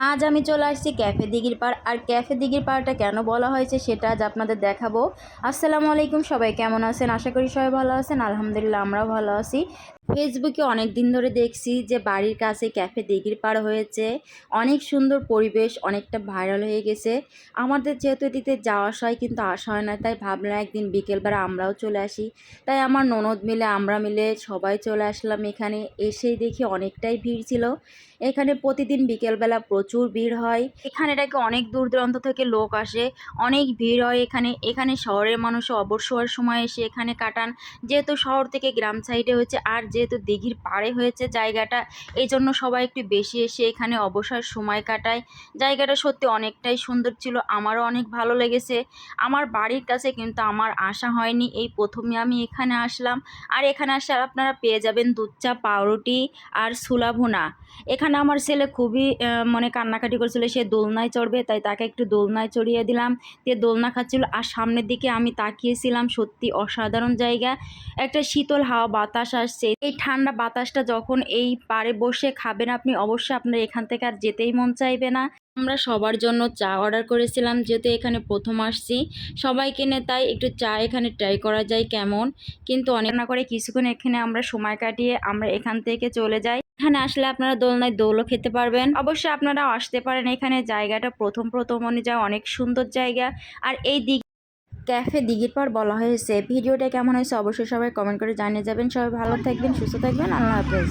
আজ আমি চলে আসছি ক্যাফে দিঘির পাড়। আর ক্যাফে দিঘির পাড়টা কেন বলা হয়েছে সেটা আজ আপনাদের দেখাবো। আসসালামু আলাইকুম, সবাই কেমন আছেন? আশা করি সবাই ভালো আছেন। আলহামদুলিল্লাহ আমরাও ভালো আছি। ফেসবুকে অনেক দিন ধরে দেখছি যে বাড়ির কাছে ক্যাফে দিঘির পাড় হয়েছে, অনেক সুন্দর পরিবেশ, অনেকটা ভাইরাল হয়ে গেছে। আমাদের যেহেতু এটিতে যাওয়া আসা হয় কিন্তু আসা হয় না, তাই ভাবলাম একদিন বিকেলবেলা আমরাও চলে আসি। তাই আমার ননদ মিলে আমরা মিলে সবাই চলে আসলাম এখানে। এসেই দেখি অনেকটাই ভিড় ছিল। এখানে প্রতিদিন বিকেলবেলা প্রচুর ভিড় হয়। এখানে নাকি অনেক দূর দূরান্ত থেকে লোক আসে, অনেক ভিড় হয় এখানে। এখানে শহরের মানুষও অবসর সময় এসে এখানে কাটান, যেহেতু শহর থেকে গ্রাম সাইডে হয়েছে আর যেহেতু দিঘির পাড়ে হয়েছে জায়গাটা, এই জন্য সবাই একটু বেশি এসে এখানে অবসর সময় কাটায়। জায়গাটা সত্যি অনেকটাই সুন্দর ছিল, আমারও অনেক ভালো লেগেছে। আমার বাড়ির কাছে কিন্তু আমার আসা হয়নি, এই প্রথমে আমি এখানে আসলাম। আর এখানে আসলে আপনারা পেয়ে যাবেন দুধ চা, পাউরুটি আর ছোলা ভুনা। এখানে আমার ছেলে খুবই কান্নাকাটি করছিল, সে দোলনায় চড়বে, তাই তাকে একটু দোলনায় চড়িয়ে দিলাম। সে দোলনা খাচ্ছিল আর সামনের দিকে আমি তাকিয়েছিলাম। সত্যি অসাধারণ জায়গা, একটা শীতল হাওয়া বাতাস আসছে। এই ঠান্ডা বাতাসটা যখন এই পাড়ে বসে খাবেন আপনি, অবশ্যই আপনার এখান থেকে আর যেতেই মন চাইবে না। আমরা সবার জন্য চা অর্ডার করেছিলাম, যেহেতু এখানে প্রথম আসছি সবাইকে নিয়ে, তাই একটু চা এখানে ট্রাই করা যায় কেমন। কিন্তু অনেক না করে কিছুক্ষণ এখানে আমরা সময় কাটিয়ে আমরা এখান থেকে চলে যাই। এখানে আসলে আপনারা দোলনায় দোলও খেতে পারবেন। অবশ্যই আপনারা আসতে পারেন এখানে। জায়গাটা প্রথম অনুযায়ী অনেক সুন্দর জায়গা। আর এই ক্যাফে দিঘির পাড় বলা হয়েছে। ভিডিওটা কেমন হয়েছে অবশ্যই সবাই কমেন্ট করে জানিয়ে যাবেন। সবাই ভালো থাকবেন, সুস্থ থাকবেন। আল্লাহ হাফেজ।